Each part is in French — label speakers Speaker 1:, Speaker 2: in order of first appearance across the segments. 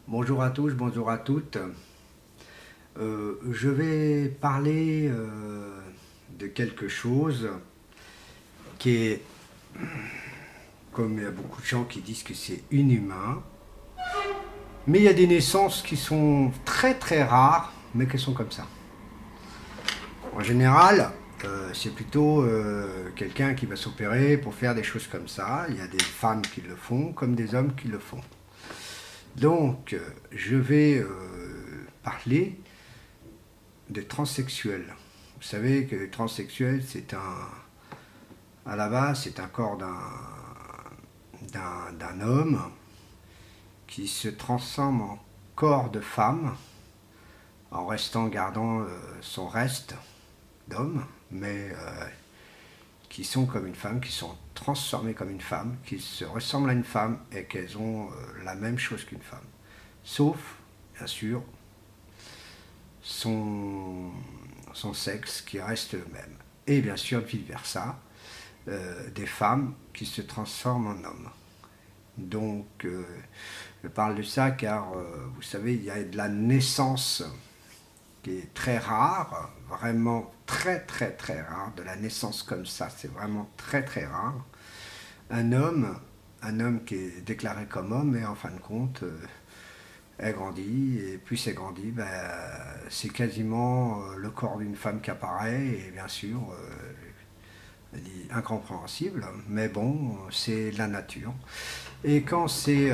Speaker 1: Bonjour à tous, bonjour à toutes. Je vais parler de quelque chose qui est, comme il y a beaucoup de gens qui disent que c'est inhumain, mais il y a des naissances qui sont très très rares, mais qui sont comme ça. En général, c'est plutôt quelqu'un qui va s'opérer pour faire des choses comme ça. Il y a des femmes qui le font, comme des hommes qui le font. Donc, je vais parler des transsexuels. Vous savez que le transsexuel, à la base, c'est un corps d'un homme qui se transforme en corps de femme en gardant son reste d'homme, mais qui sont comme une femme, qui sont transformés comme une femme, qui se ressemblent à une femme et qu'elles ont la même chose qu'une femme. Sauf, bien sûr, son, son sexe qui reste le même. Et bien sûr, vice-versa, des femmes qui se transforment en hommes. Donc, je parle de ça car, vous savez, il y a de la naissance qui est très rare, vraiment très très très rare, de la naissance comme ça, c'est vraiment très très rare. Un homme, un homme qui est déclaré comme homme, et en fin de compte, elle grandit, et plus elle grandit, ben, c'est quasiment le corps d'une femme qui apparaît, et bien sûr, incompréhensible, mais bon, c'est la nature. Et quand c'est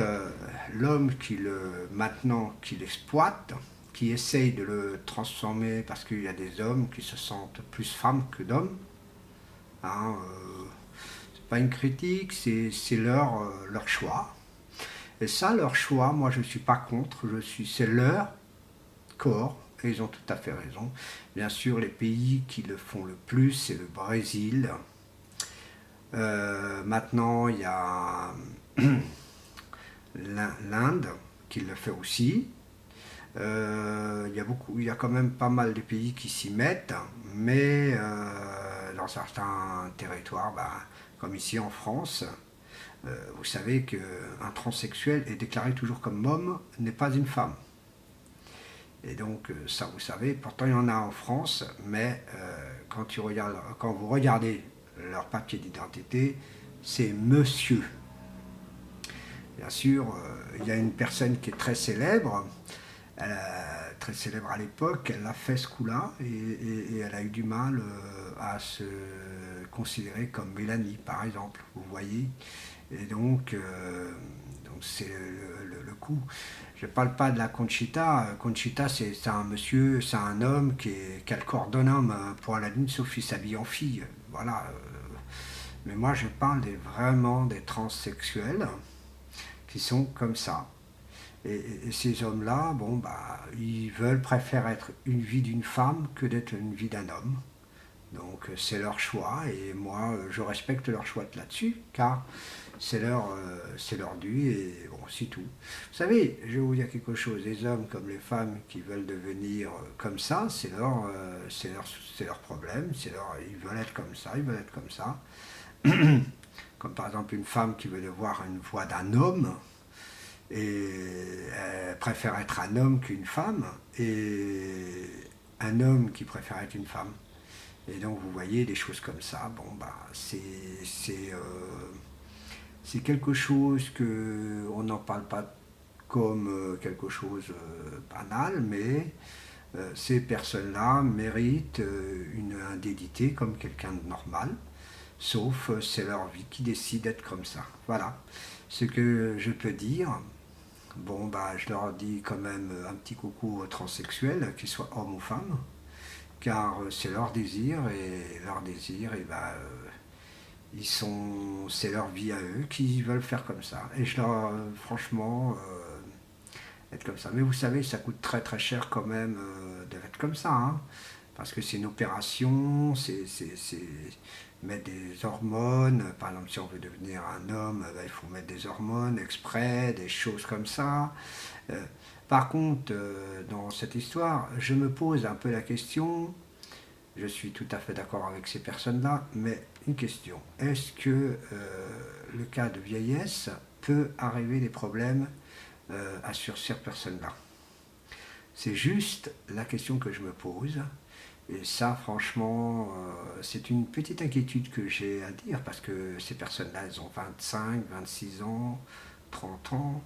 Speaker 1: l'homme maintenant qui l'exploite, qui essaye de le transformer, parce qu'il y a des hommes qui se sentent plus femmes que d'hommes, hein, c'est pas une critique, c'est leur choix. Et ça, leur choix, moi je ne suis pas contre, c'est leur corps, et ils ont tout à fait raison. Bien sûr, les pays qui le font le plus, c'est le Brésil. Maintenant, il y a l'Inde qui le fait aussi. Il y a quand même pas mal de pays qui s'y mettent, mais dans certains territoires, bah, comme ici en France, vous savez qu'un transsexuel est déclaré toujours comme homme, n'est pas une femme. Et donc ça vous savez, pourtant il y en a en France, mais quand vous regardez leur papier d'identité, c'est monsieur. Bien sûr, il y a une personne qui est très célèbre, très célèbre à l'époque, elle a fait ce coup-là et elle a eu du mal à se considérer comme Mélanie, par exemple, vous voyez. Et donc c'est le coup. Je ne parle pas de la Conchita. Conchita, c'est un monsieur, c'est un homme qui a le corps d'un homme pour la lune, sauf qu'il s'habille en fille. Voilà. Mais moi, je parle vraiment des transsexuels qui sont comme ça. Et ces hommes-là, bon, bah, préfèrent être une vie d'une femme que d'être une vie d'un homme. Donc c'est leur choix et moi je respecte leur choix là-dessus car c'est leur dû et bon c'est tout. Vous savez, je vais vous dire quelque chose, les hommes comme les femmes qui veulent devenir comme ça, c'est leur problème, ils veulent être comme ça, ils veulent être comme ça. Comme par exemple une femme qui veut avoir une voix d'un homme et elle préfère être un homme qu'une femme et un homme qui préfère être une femme. Et donc vous voyez des choses comme ça, bon bah c'est quelque chose que on n'en parle pas comme quelque chose banal, mais ces personnes-là méritent une indemnité comme quelqu'un de normal, sauf c'est leur vie qui décide d'être comme ça. Voilà ce que je peux dire. Bon bah je leur dis quand même un petit coucou aux transsexuels, qu'ils soient hommes ou femmes, car c'est leur désir, et ben, c'est leur vie à eux qui veulent faire comme ça. Et je leur, franchement, être comme ça. Mais vous savez, ça coûte très très cher quand même d'être comme ça, hein, parce que c'est une opération, c'est mettre des hormones. Par exemple, si on veut devenir un homme, ben, il faut mettre des hormones exprès, des choses comme ça. Euh, Par contre, dans cette histoire, je me pose un peu la question. Je suis tout à fait d'accord avec ces personnes-là, mais une question. Est-ce que le cas de vieillesse peut arriver des problèmes sur ces personnes-là. C'est juste la question que je me pose. Et ça, franchement, c'est une petite inquiétude que j'ai à dire parce que ces personnes-là, elles ont 25, 26 ans, 30 ans.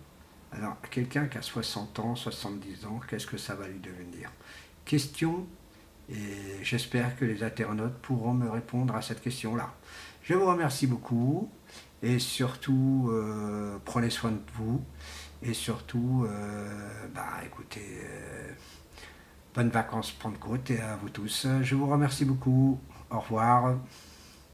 Speaker 1: Alors, quelqu'un qui a 60 ans, 70 ans, qu'est-ce que ça va lui devenir? Question, et j'espère que les internautes pourront me répondre à cette question-là. Je vous remercie beaucoup et surtout, prenez soin de vous et surtout, écoutez, bonnes vacances Pentecôte et à vous tous. Je vous remercie beaucoup. Au revoir.